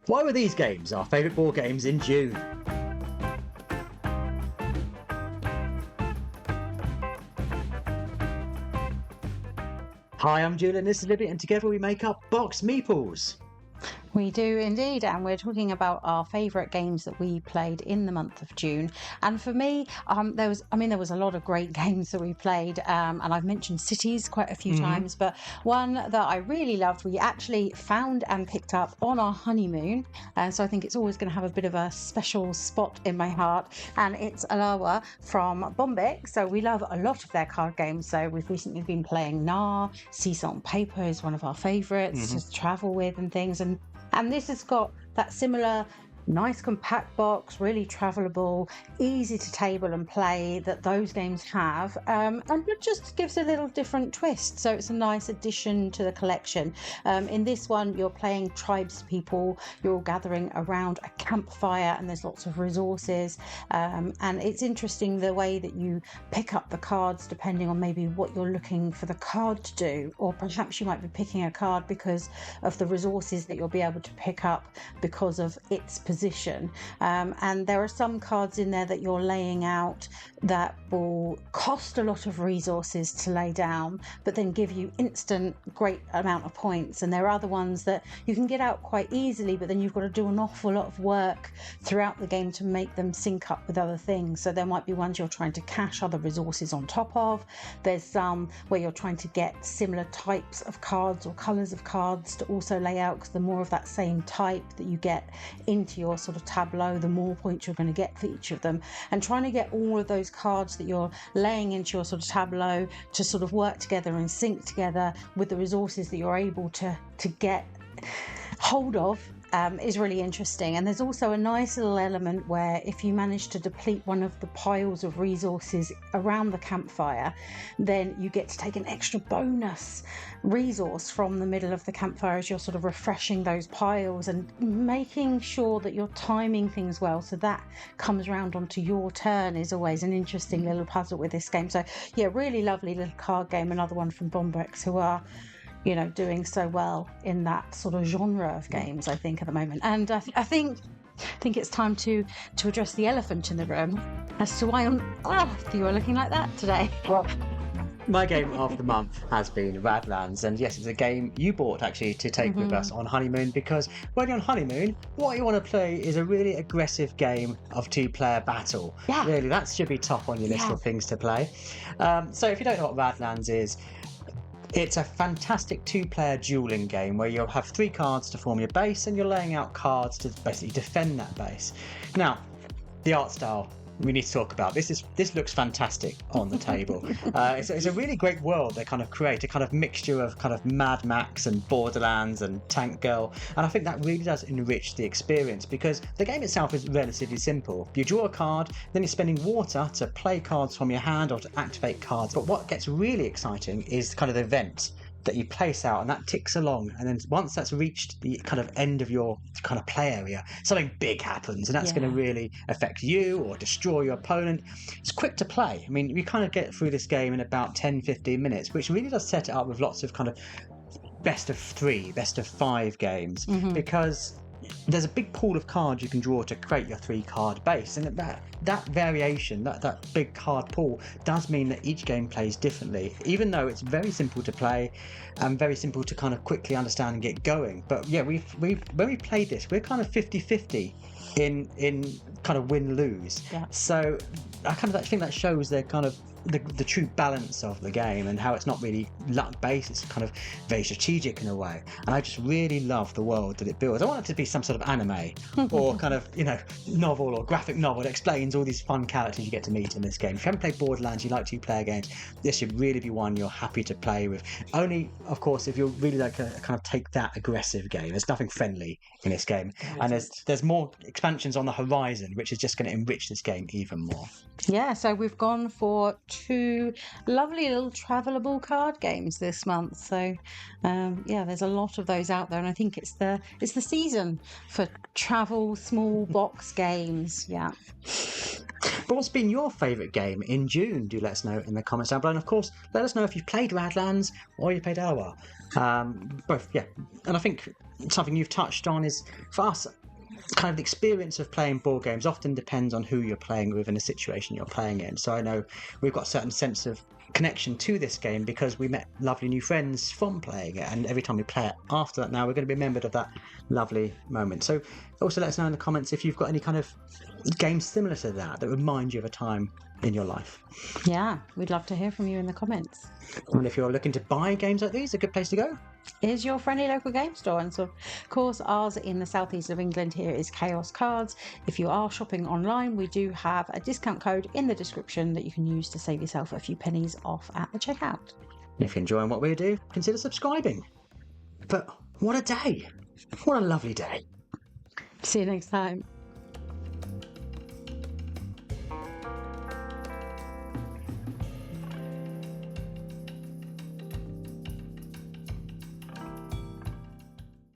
Why were these games our favourite board games in June? Hi, I'm Julian, this is Libby, and together we make up Boxed Meeples. We do indeed, and we're talking about our favourite games that we played in the month of June. And for me, there was a lot of great games that we played, and I've mentioned Cities quite a few times, but one that I really loved, we actually found and picked up on our honeymoon, and so I think it's always going to have a bit of a special spot in my heart, and it's Elawa from Bombeck. So we love a lot of their card games, so we've recently been playing Nar, Seas on Paper is one of our favourites to travel with and things, and this has got that similar nice compact box, really travelable, easy to table and play that those games have, and it just gives a little different twist, so it's a nice addition to the collection. In this one you're playing tribespeople, you're all gathering around a campfire and there's lots of resources, and it's interesting the way that you pick up the cards depending on maybe what you're looking for the card to do, or perhaps you might be picking a card because of the resources that you'll be able to pick up because of its position, and there are some cards in there that you're laying out that will cost a lot of resources to lay down but then give you instant great amount of points, and there are other ones that you can get out quite easily but then you've got to do an awful lot of work throughout the game to make them sync up with other things. So there might be ones you're trying to cache other resources on top of, there's some where you're trying to get similar types of cards or colours of cards to also lay out, because the more of that same type that you get into your sort of tableau, the more points you're going to get for each of them, and trying to get all of those cards that you're laying into your sort of tableau to sort of work together and sync together with the resources that you're able to get hold of is really interesting. And there's also a nice little element where if you manage to deplete one of the piles of resources around the campfire, then you get to take an extra bonus resource from the middle of the campfire as you're sort of refreshing those piles and making sure that you're timing things well so that comes round onto your turn is always an interesting little puzzle with this game. So yeah, really lovely little card game, another one from Bombeck, who are doing so well in that sort of genre of games, I think, at the moment. And I think it's time to address the elephant in the room as to why on earth you are looking like that today. Well, my game of the month has been Radlands, and yes, it's a game you bought actually to take with us on honeymoon, because when you're on honeymoon, what you want to play is a really aggressive game of two-player battle. Yeah. Really, that should be top on your list of things to play. So if you don't know what Radlands is, it's a fantastic two-player dueling game where you'll have 3 cards to form your base and you're laying out cards to basically defend that base. Now, the art style we need to talk about. This looks fantastic on the table. It's a really great world they kind of create, a kind of mixture of kind of Mad Max and Borderlands and Tank Girl, and I think that really does enrich the experience because the game itself is relatively simple. You draw a card, then you're spending water to play cards from your hand or to activate cards, but what gets really exciting is kind of the event that you place out, and that ticks along, and then once that's reached the kind of end of your kind of play area, something big happens, and that's going to really affect you or destroy your opponent. It's quick to play. I mean, you kind of get through this game in about 10-15 minutes, which really does set it up with lots of kind of best of 3, best of 5 games, because there's a big pool of cards you can draw to create your 3-card base, and that variation, that big card pool does mean that each game plays differently, even though it's very simple to play and very simple to kind of quickly understand and get going. But yeah, when we played this, we're kind of 50-50 in kind of win-lose. So I think that shows their kind of the true balance of the game and how it's not really luck based, it's kind of very strategic in a way, and I just really love the world that it builds. I want it to be some sort of anime or kind of novel or graphic novel that explains all these fun characters you get to meet in this game. If you haven't played Borderlands, you like 2-player games, this should really be one you're happy to play with, only of course if you're really like a kind of take that aggressive game. There's nothing friendly in this game, and there's more expansions on the horizon which is just going to enrich this game even more. Yeah, so we've gone for 2 lovely little travelable card games this month. So yeah, there's a lot of those out there, and I think it's the season for travel small box games. Yeah. But what's been your favourite game in June? Do let us know in the comments down below. And of course, let us know if you've played Radlands or you played Elawa. Both, yeah. And I think something you've touched on is, for us, kind of the experience of playing board games often depends on who you're playing with and the situation you're playing in. So I know we've got a certain sense of connection to this game because we met lovely new friends from playing it, and every time we play it after that now, we're going to be remembered of that lovely moment. So also let us know in the comments if you've got any kind of games similar to that remind you of a time in your life. Yeah, we'd love to hear from you in the comments. And if you're looking to buy games like these, a good place to go is your friendly local game store. And so, of course, ours in the southeast of England here is Chaos Cards. If you are shopping online, we do have a discount code in the description that you can use to save yourself a few pennies off at the checkout. If you're enjoying what we do, consider subscribing. But what a day! What a lovely day. See you next time.